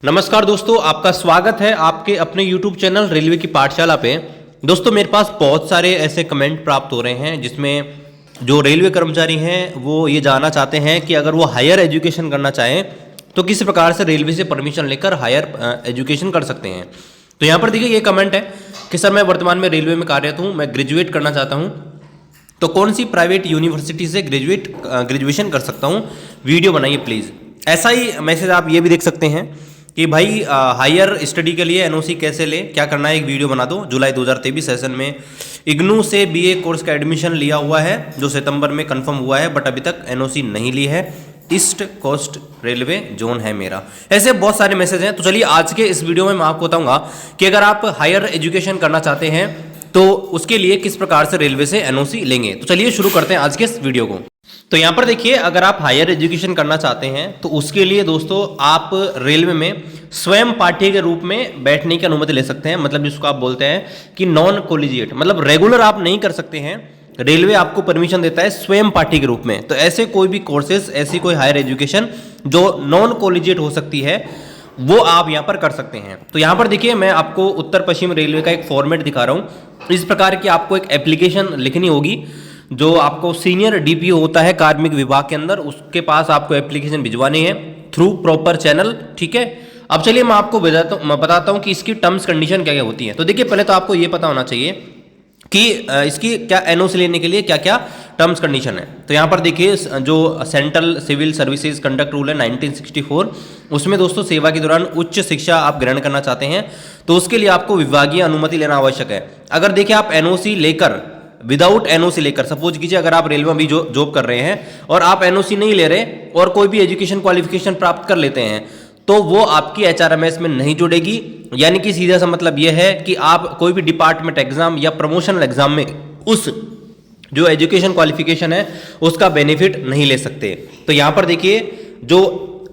नमस्कार दोस्तों, आपका स्वागत है आपके अपने YouTube चैनल रेलवे की पाठशाला पे। दोस्तों, मेरे पास बहुत सारे ऐसे कमेंट प्राप्त हो रहे हैं जिसमें जो रेलवे कर्मचारी हैं वो ये जानना चाहते हैं कि अगर वो हायर एजुकेशन करना चाहें तो किस प्रकार से रेलवे से परमिशन लेकर हायर एजुकेशन कर सकते हैं। तो यहाँ पर देखिए ये कमेंट है कि सर मैं वर्तमान में रेलवे में कार्यरत हूँ, मैं ग्रेजुएट करना चाहता हूँ, तो कौन सी प्राइवेट यूनिवर्सिटी से ग्रेजुएशन कर सकता हूँ, वीडियो बनाइए प्लीज़। ऐसा ही मैसेज आप ये भी देख सकते हैं कि भाई हायर स्टडी के लिए एनओसी कैसे ले, क्या करना है, एक वीडियो बना दो। जुलाई 2023 सेशन में इग्नू से बीए कोर्स का एडमिशन लिया हुआ है जो सितंबर में कंफर्म हुआ है, बट अभी तक एनओसी नहीं ली है। ईस्ट कोस्ट रेलवे जोन है मेरा। ऐसे बहुत सारे मैसेज हैं। तो चलिए आज के इस वीडियो में मैं आपको बताऊंगा कि अगर आप हायर एजुकेशन करना चाहते हैं तो उसके लिए किस प्रकार से रेलवे से एनओसी लेंगे। तो चलिए शुरू करते हैं आज के इस वीडियो को। तो यहाँ पर देखिए, अगर आप हायर एजुकेशन करना चाहते हैं तो उसके लिए दोस्तों आप रेलवे में स्वयं पाठी के रूप में बैठने की अनुमति ले सकते हैं। मतलब जिसको आप बोलते हैं कि नॉन कोलिजिएट, मतलब रेगुलर आप नहीं कर सकते हैं, रेलवे आपको परमिशन देता है स्वयं पाठी के रूप में। तो ऐसे कोई भी कोर्सेज, ऐसी कोई हायर एजुकेशन जो नॉन कोलिजिएट हो सकती है वो आप यहाँ पर कर सकते हैं। तो यहाँ पर देखिए मैं आपको उत्तर पश्चिम रेलवे का एक फॉर्मेट दिखा रहा हूँ। इस प्रकार की आपको एक एप्लीकेशन लिखनी होगी जो आपको सीनियर डीपीओ होता है कार्मिक विभाग के अंदर, उसके पास आपको एप्लीकेशन भिजवानी है थ्रू प्रॉपर चैनल। ठीक है, अब चलिए मैं आपको बताता हूँ कि इसकी टर्म्स कंडीशन क्या क्या होती है। तो देखिए पहले तो आपको ये पता होना चाहिए कि इसकी क्या एनओसी लेने के लिए क्या क्या टर्म्स कंडीशन है। तो यहाँ पर देखिए जो central civil services conduct rule है 1964, उसमें दोस्तों सेवा के दौरान उच्च शिक्षा आप ग्रहण करना चाहते हैं तो उसके लिए आपको विभागीय अनुमति लेना आवश्यक है। अगर देखिए आप एनओसी लेकर, विदाउट एनओसी लेकर, सपोज कीजिए अगर आप रेलवे में भी जॉब कर रहे हैं और आप एनओसी नहीं ले रहे और कोई भी एजुकेशन क्वालिफिकेशन प्राप्त कर लेते हैं तो वो आपकी एचआरएमएस में नहीं जुड़ेगी। यानी कि सीधा सा मतलब यह है कि आप कोई भी डिपार्टमेंट एग्जाम या प्रमोशनल एग्जाम में उस जो एजुकेशन क्वालिफिकेशन है उसका बेनिफिट नहीं ले सकते। तो यहाँ पर देखिए जो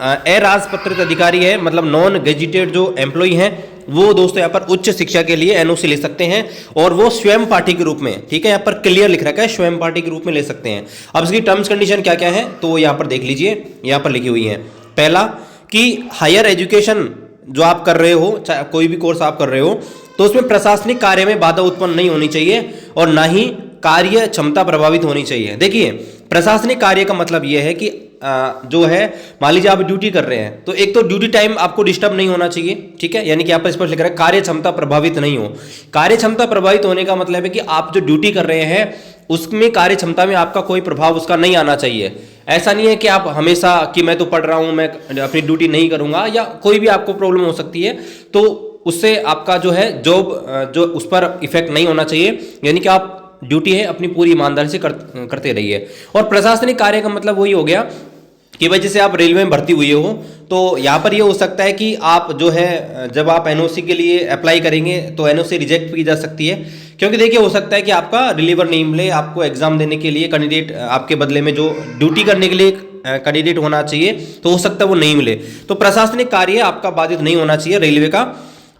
अराजपत्रित अधिकारी है, मतलब नॉन गेजिटेड जो एम्प्लॉय हैं, वो दोस्तों यहाँ पर उच्च शिक्षा के लिए एनओसी ले सकते हैं और वो स्वयं पाठी के रूप में, ठीक है, यहाँ पर क्लियर लिख रखा है स्वयं पाठी के रूप में ले सकते हैं। अब इसकी टर्म्स कंडीशन क्या क्या है तो यहाँ पर देख लीजिए, यहाँ पर लिखी हुई है। पहला कि हायर एजुकेशन जो आप कर रहे हो, चाहे कोई भी कोर्स आप कर रहे हो, तो उसमें प्रशासनिक कार्य में बाधा उत्पन्न नहीं होनी चाहिए और ना ही कार्य क्षमता प्रभावित होनी चाहिए। देखिए प्रशासनिक कार्य का मतलब यह है कि जो है मान लीजिए आप ड्यूटी कर रहे हैं तो एक तो ड्यूटी टाइम आपको डिस्टर्ब नहीं होना चाहिए, ठीक है, यानी कि आप स्पष्ट लिख रहे हैं कार्य क्षमता प्रभावित नहीं हो। कार्य क्षमता प्रभावित होने का मतलब है कि आप जो ड्यूटी कर रहे हैं उसमें कार्य क्षमता में आपका कोई प्रभाव उसका नहीं आना चाहिए। ऐसा नहीं है कि आप हमेशा कि मैं तो पढ़ रहा हूं, मैं अपनी ड्यूटी नहीं करूंगा, या कोई भी आपको प्रॉब्लम हो सकती है तो उससे आपका जो है जॉब जो उस पर इफेक्ट नहीं होना चाहिए। यानी कि आप ड्यूटी है अपनी पूरी ईमानदारी से करते रहिए। और प्रशासनिक कार्य का मतलब वही हो गया कि भाई जैसे आप रेलवे में भर्ती हुए हो तो यहाँ पर ये हो सकता है कि आप जो है जब आप एनओसी के लिए अप्लाई करेंगे तो एनओसी रिजेक्ट की जा सकती है, क्योंकि देखिए हो सकता है कि आपका रिलीवर नहीं मिले, आपको एग्जाम देने के लिए कैंडिडेट आपके बदले में जो ड्यूटी करने के लिए कैंडिडेट होना चाहिए तो हो सकता है वो नहीं मिले। तो प्रशासनिक कार्य आपका बाधित नहीं होना चाहिए रेलवे का,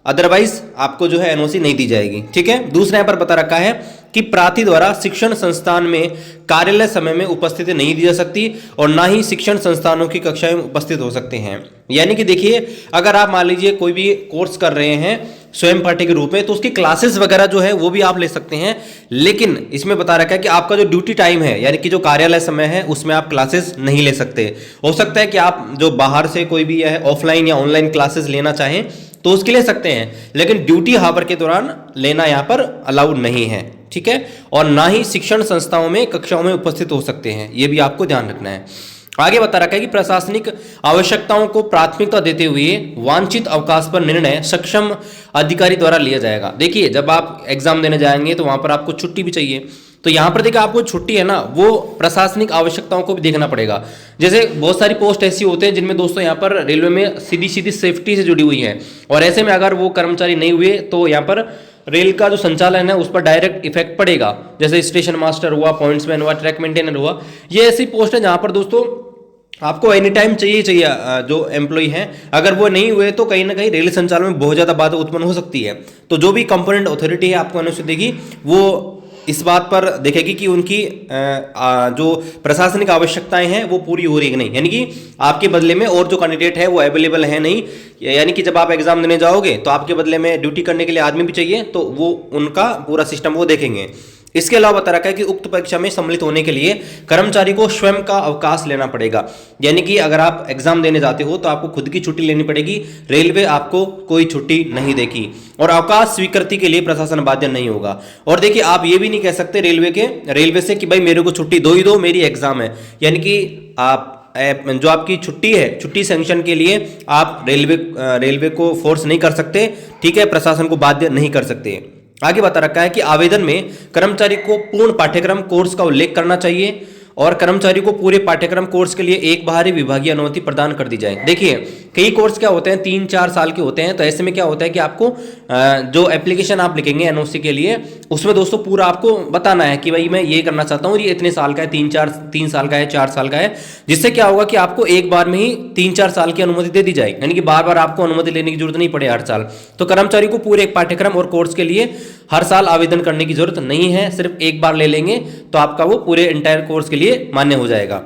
अदरवाइज आपको जो है एनओसी नहीं दी जाएगी। ठीक है, दूसरा यहाँ पर बता रखा है कि प्रार्थी द्वारा शिक्षण संस्थान में कार्यालय समय में उपस्थिति नहीं दी जा सकती और ना ही शिक्षण संस्थानों की कक्षाएं में उपस्थित हो सकते हैं। यानी कि देखिए अगर आप मान लीजिए कोई भी कोर्स कर रहे हैं स्वयं पाठी के रूप में तो उसकी क्लासेस वगैरह जो है वो भी आप ले सकते हैं, लेकिन इसमें बता रखा है कि आपका जो ड्यूटी टाइम है यानी कि जो कार्यालय समय है उसमें आप क्लासेस नहीं ले सकते। हो सकता है कि आप जो बाहर से कोई भी है ऑफलाइन या ऑनलाइन क्लासेस लेना चाहें तो उसके ले सकते हैं, लेकिन ड्यूटी हावर के दौरान लेना यहाँ पर अलाउड नहीं है। ठीक है, और ना ही शिक्षण संस्थाओं में कक्षाओं में उपस्थित हो सकते हैं, ये भी आपको ध्यान रखना है। आगे बता रखा है कि प्रशासनिक आवश्यकताओं को प्राथमिकता देते हुए वांछित अवकाश पर निर्णय सक्षम अधिकारी द्वारा लिया जाएगा। देखिए जब आप एग्जाम देने जाएंगे तो वहां पर आपको छुट्टी भी चाहिए, तो यहाँ पर देखिए आपको छुट्टी है ना, वो प्रशासनिक आवश्यकताओं को भी देखना पड़ेगा। जैसे बहुत सारी पोस्ट ऐसी होते हैं जिनमें दोस्तों यहाँ पर रेलवे में सीधी सीधी सेफ्टी से जुड़ी हुई है, और ऐसे में अगर वो कर्मचारी नहीं हुए तो यहाँ पर रेल का जो संचालन है उस पर डायरेक्ट इफेक्ट पड़ेगा। जैसे स्टेशन मास्टर हुआ, पॉइंट्समैन हुआ, ट्रैक मेंटेनर हुआ, ये ऐसी पोस्ट है जहाँ पर दोस्तों आपको एनी टाइम चाहिए जो एम्प्लॉय हैं, अगर वो नहीं हुए तो कहीं ना कहीं रेल संचालन में बहुत ज़्यादा बाधा उत्पन्न हो सकती है। तो जो भी कंपोनेंट अथॉरिटी है आपको एनओसी देगी वो इस बात पर देखेगी कि उनकी जो प्रशासनिक आवश्यकताएं हैं वो पूरी हो रही है नहीं, यानी कि आपके बदले में और जो कैंडिडेट है वो अवेलेबल है नहीं, यानी कि जब आप एग्जाम देने जाओगे तो आपके बदले में ड्यूटी करने के लिए आदमी भी चाहिए, तो वो उनका पूरा सिस्टम वो देखेंगे। इसके अलावा बता रखा है कि उक्त परीक्षा में सम्मिलित होने के लिए कर्मचारी को स्वयं का अवकाश लेना पड़ेगा, यानी कि अगर आप एग्जाम देने जाते हो तो आपको खुद की छुट्टी लेनी पड़ेगी, रेलवे आपको कोई छुट्टी नहीं देगी, और अवकाश स्वीकृति के लिए प्रशासन बाध्य नहीं होगा। और देखिए आप ये भी नहीं कह सकते रेलवे से कि भाई मेरे को छुट्टी दो ही दो, मेरी एग्जाम है, यानी कि आप जो आपकी छुट्टी है, छुट्टी सैंक्शन के लिए आप रेलवे को फोर्स नहीं कर सकते, ठीक है, प्रशासन को बाध्य नहीं कर सकते। आगे बता रखा है कि आवेदन में कर्मचारी को पूर्ण पाठ्यक्रम कोर्स का उल्लेख करना चाहिए और कर्मचारी को पूरे पाठ्यक्रम कोर्स के लिए एक बाहरी विभागीय अनुमति प्रदान कर दी जाए। देखिए कई कोर्स क्या होते हैं 3-4 साल के होते हैं, तो ऐसे में क्या होता है कि आपको जो एप्लीकेशन आप लिखेंगे एनओसी के लिए उसमें दोस्तों पूरा आपको बताना है कि भाई मैं ये करना चाहता हूँ, ये इतने साल का है, 3 साल का है, 4 साल का है, जिससे क्या होगा कि आपको एक बार में ही 3-4 साल की अनुमति दे दी जाए, यानी कि बार बार आपको अनुमति लेने की जरूरत नहीं पड़े हर साल। तो कर्मचारी को पूरे पाठ्यक्रम और कोर्स के लिए हर साल आवेदन करने की जरूरत नहीं है, सिर्फ एक बार ले लेंगे तो आपका वो पूरे एंटायर कोर्स के लिए मान्य हो जाएगा।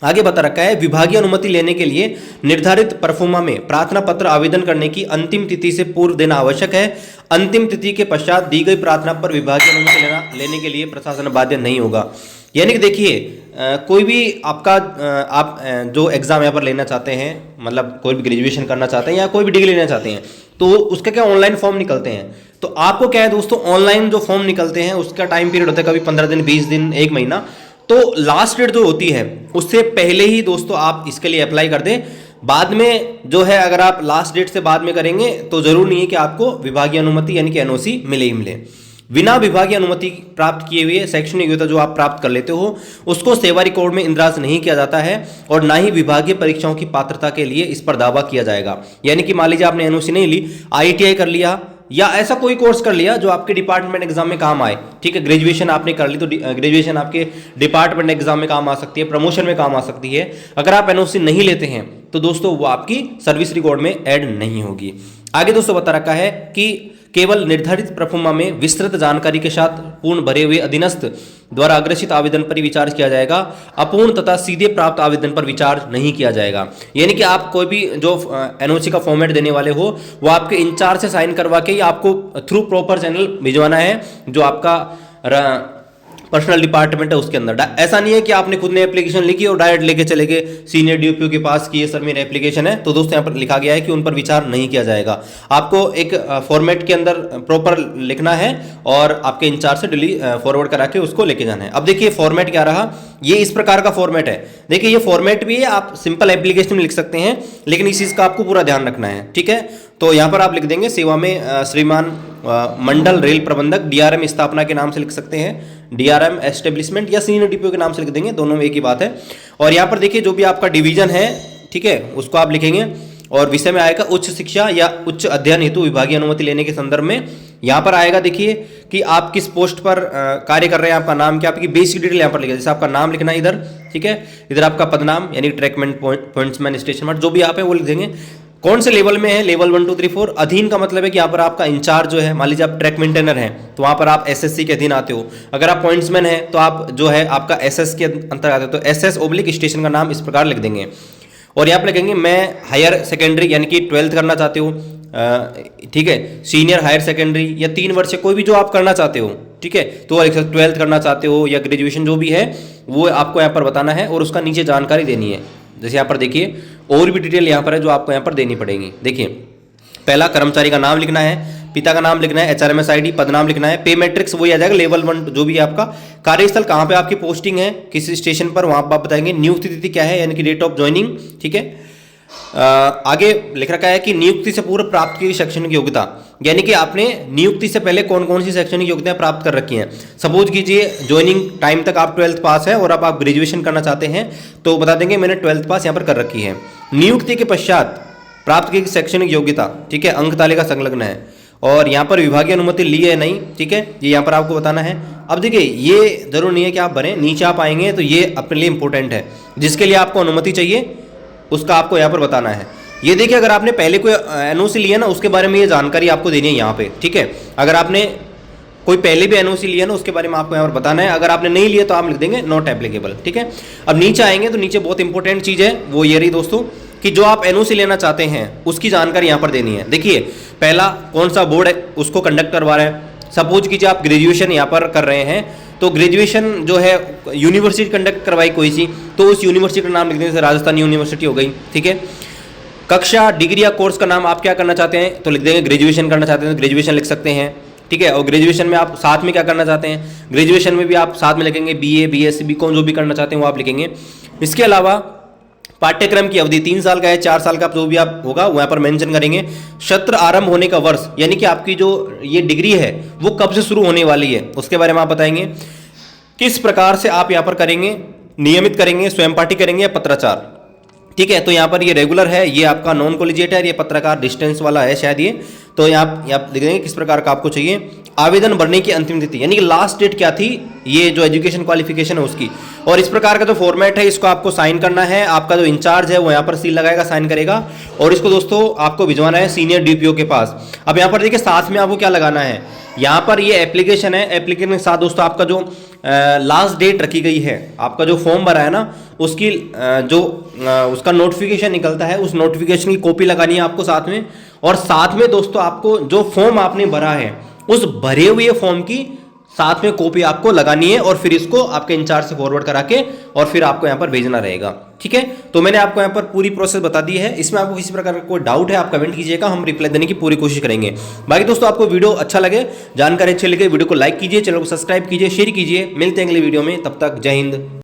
आगे बता रखा है विभागीय अनुमति लेने के लिए निर्धारित परफॉर्मा में प्रार्थना पत्र आवेदन करने की अंतिम तिथि से पूर्व देना आवश्यक है। अंतिम तिथि के पश्चात दी गई प्रार्थना पर विभागीय अनुमति लेने के लिए प्रशासन बाध्य नहीं होगा। यानी कि देखिए कोई भी आपका आप जो एग्जाम यहाँ पर लेना चाहते हैं, मतलब कोई भी ग्रेजुएशन करना चाहते हैं या कोई भी डिग्री लेना चाहते हैं, तो उसका क्या ऑनलाइन फॉर्म निकलते हैं। तो आपको क्या है दोस्तों, ऑनलाइन जो फॉर्म निकलते हैं उसका टाइम पीरियड होता है कभी 15 दिन, 20 दिन, 1 महीना। तो लास्ट डेट जो होती है उससे पहले ही दोस्तों आप इसके लिए अप्लाई कर दें। बाद में जो है अगर आप लास्ट डेट से बाद में करेंगे तो जरूर नहीं है कि आपको विभागीय अनुमति यानी कि एनओसी मिले ही मिले। बिना विभागीय अनुमति प्राप्त किए हुए शैक्षणिक योग्यता जो आप प्राप्त कर लेते हो उसको सेवा रिकॉर्ड में इंद्राज नहीं किया जाता है और ना ही विभागीय परीक्षाओं की पात्रता के लिए इस पर दावा किया जाएगा। यानी कि मान लीजिए आपने एनओसी नहीं ली, आईटीआई कर लिया या ऐसा कोई कोर्स कर लिया जो आपके डिपार्टमेंट एग्जाम में काम आए, ठीक है, ग्रेजुएशन आपने कर ली तो ग्रेजुएशन आपके डिपार्टमेंट एग्जाम में काम आ सकती है, प्रमोशन में काम आ सकती है। अगर आप एनओसी नहीं लेते हैं तो दोस्तों वो आपकी सर्विस रिकॉर्ड में ऐड नहीं होगी। आगे दोस्तों बता रखा है कि केवल निर्धारित प्रोफार्मा में विस्तृत जानकारी के साथ पूर्ण भरे हुए अधीनस्थ द्वारा अग्रेसित आवेदन पर विचार किया जाएगा। अपूर्ण तथा सीधे प्राप्त आवेदन पर विचार नहीं किया जाएगा। यानी कि आप कोई भी जो एनओसी का फॉर्मेट देने वाले हो वो आपके इंचार्ज से साइन करवा के या आपको थ्रू प्रॉपर चैनल भिजवाना है जो आपका पर्सनल डिपार्टमेंट है उसके अंदर। ऐसा नहीं है कि आपने खुद ने एप्लीकेशन लिखी और डायरेक्ट लेके चले गए सीनियर डीओपीओ के पास कि ये सर मेरी एप्लीकेशन है। तो दोस्तों यहाँ पर लिखा गया है कि उन पर विचार नहीं किया जाएगा। आपको एक फॉर्मेट के अंदर प्रॉपर लिखना है और आपके इंचार्ज से फॉरवर्ड करा के उसको लेके जाना है। अब देखिए फॉर्मेट क्या रहा, ये इस प्रकार का फॉर्मेट है। देखिए ये फॉर्मेट भी है, आप सिंपल एप्लीकेशन में लिख सकते हैं, लेकिन इस चीज़ का आपको पूरा ध्यान रखना है, ठीक है। तो यहाँ पर आप लिख देंगे सेवा में श्रीमान मंडल रेल प्रबंधक डीआरएम स्थापना के नाम से लिख सकते हैं, डीआरएम एस्टेब्लिशमेंट या सीनियर डीपीओ के नाम से लिख देंगे, दोनों में एक ही बात है। और यहाँ पर देखिए जो भी आपका डिवीजन है, ठीक है, उसको आप लिखेंगे और विषय में आएगा उच्च शिक्षा या उच्च अध्ययन हेतु विभागीय अनुमति लेने के संदर्भ में। यहाँ पर आएगा देखिए कि आप किस पोस्ट पर कार्य कर रहे हैं, आपका नाम क्या, आपकी बेसिक डिटेल यहाँ पर लिखा, जैसे आपका नाम लिखना है इधर, ठीक है, इधर आपका पदनाम यानी ट्रैकमैन, पॉइंट्समैन, स्टेशन मास्टर, जो भी आप है वो लिख देंगे। कौन से लेवल में है, लेवल 1 2 3 4। अधीन का मतलब है कि यहाँ पर आपका इंचार्ज जो है, मान लीजिए आप ट्रैक मेंटेनर हैं तो वहाँ पर आप एसएससी के अधीन आते हो। अगर आप पॉइंट्समैन हैं तो आप जो है आपका एसएस के अंतर्गत आते हो, तो एसएस / स्टेशन का नाम इस प्रकार लिख देंगे। और यहाँ पर लिखेंगे मैं हायर सेकेंडरी यानी कि 12th करना चाहते हो, ठीक है, सीनियर हायर सेकेंडरी या 3 वर्ष से कोई भी जो आप करना चाहते हो, ठीक है, तो 12th करना चाहते हो या ग्रेजुएशन जो भी है वो आपको यहाँ पर बताना है और उसका नीचे जानकारी देनी है। जैसे यहाँ पर देखिए और भी डिटेल यहाँ पर है जो आपको यहाँ पर देनी पड़ेगी। देखिए पहला कर्मचारी का नाम लिखना है, पिता का नाम लिखना है, एचआरएमएस आईडी, पदनाम लिखना है, पे मैट्रिक्स वही आ जाएगा, लेवल 1 जो भी है आपका, कार्यस्थल कहाँ पे आपकी पोस्टिंग है, किस स्टेशन पर, वहाँ आप बताएंगे, नियुक्ति तिथि क्या है यानी कि डेट ऑफ ज्वाइनिंग, ठीक है। आगे लिख रखा है कि नियुक्ति से पूर्व प्राप्त की शैक्षणिक योग्यता, यानी कि आपने नियुक्ति से पहले कौन कौन सी शैक्षणिक योग्यताएं प्राप्त कर रखी हैं। सपोज कीजिए ज्वाइनिंग टाइम तक आप 12th पास है और अब आप ग्रेजुएशन करना चाहते हैं तो बता देंगे मैंने 12th पास यहाँ पर कर रखी है। नियुक्ति के पश्चात प्राप्त की शैक्षणिक योग्यता, ठीक है, अंक तालिका संलग्न है और यहाँ पर विभागीय अनुमति ली है नहीं, ठीक है, ये यहाँ पर आपको बताना है। अब देखिए ये जरूर नहीं है कि आप भरें, नीचे आप आएंगे तो ये अपने लिए इंपॉर्टेंट है, जिसके लिए आपको अनुमति चाहिए उसका आपको यहाँ पर बताना है। ये देखिए अगर आपने पहले कोई एनओसी लिया ना उसके बारे में ये जानकारी आपको देनी है यहाँ पे, ठीक है। अगर आपने कोई पहले भी एनओसी लिया ना उसके बारे में आपको यहाँ पर बताना है। अगर आपने नहीं लिया तो आप लिख देंगे नॉट एप्लीकेबल, ठीक है। अब नीचे आएंगे तो नीचे बहुत इंपॉर्टेंट चीज़ है वो ये रही दोस्तों कि जो आप एनओसी लेना चाहते हैं उसकी जानकारी यहाँ पर देनी है। देखिए पहला कौन सा बोर्ड है उसको कंडक्ट करवा रहा है। सपोज कीजिए आप ग्रेजुएशन यहाँ पर कर रहे हैं तो ग्रेजुएशन जो है यूनिवर्सिटी कंडक्ट करवाई कोई सी, तो उस यूनिवर्सिटी का नाम लिख दें, जैसे राजस्थान यूनिवर्सिटी हो गई, ठीक है। कक्षा, डिग्री या कोर्स का नाम आप क्या करना चाहते हैं तो लिख देंगे ग्रेजुएशन करना चाहते हैं तो ग्रेजुएशन लिख सकते हैं, ठीक है। और ग्रेजुएशन में आप साथ में क्या करना चाहते हैं, ग्रेजुएशन में भी आप साथ में लिखेंगे बीए, बीएससी, बीकॉम जो भी करना चाहते हैं वो आप लिखेंगे। इसके अलावा पाठ्यक्रम की अवधि 3 साल का है, 4 साल का जो भी आप होगा वो यहाँ पर मेंशन करेंगे। सत्र आरंभ होने का वर्ष, यानी कि आपकी जो ये डिग्री है वो कब से शुरू होने वाली है उसके बारे में आप बताएंगे। किस प्रकार से आप यहाँ पर करेंगे, नियमित करेंगे, स्वयं पाठी करेंगे या पत्राचार, ठीक है। तो यहाँ पर ये रेगुलर है, ये आपका नॉन कॉलेजिएट है, ये पत्रकार डिस्टेंस वाला है शायद ये। तो यहाँ लिख देंगे किस प्रकार का आपको चाहिए। आवेदन भरने की अंतिम तिथि, यानी कि लास्ट डेट क्या थी ये जो एजुकेशन क्वालिफिकेशन है उसकी। और इस प्रकार का जो फॉर्मेट है इसको आपको साइन करना है, आपका जो इंचार्ज है वो यहाँ पर सील लगाएगा, साइन करेगा और इसको दोस्तों आपको भिजवाना है सीनियर डीपीओ के पास। अब यहाँ पर देखिए साथ में आपको क्या लगाना है, यहाँ पर ये एप्लीकेशन है, एप्लीकेशन के साथ दोस्तों आपका जो लास्ट डेट रखी गई है, आपका जो फॉर्म भरा है ना उसकी जो उसका नोटिफिकेशन निकलता है उस नोटिफिकेशन की कॉपी लगानी है आपको साथ में। और साथ में दोस्तों आपको जो फॉर्म आपने भरा है उस भरे हुए फॉर्म की साथ में कॉपी आपको लगानी है और फिर इसको आपके इंचार्ज से फॉरवर्ड करा के और फिर आपको यहाँ पर भेजना रहेगा, ठीक है। तो मैंने आपको यहाँ पर पूरी प्रोसेस बता दी है। इसमें आपको किसी प्रकार का कोई डाउट है आप कमेंट कीजिएगा, हम रिप्लाई देने की पूरी कोशिश करेंगे। बाकी दोस्तों आपको वीडियो अच्छा लगे, जानकारी अच्छी लगे, वीडियो को लाइक कीजिए, चैनल को सब्सक्राइब कीजिए, शेयर कीजिए। मिलते हैं अगले वीडियो में, तब तक जय हिंद।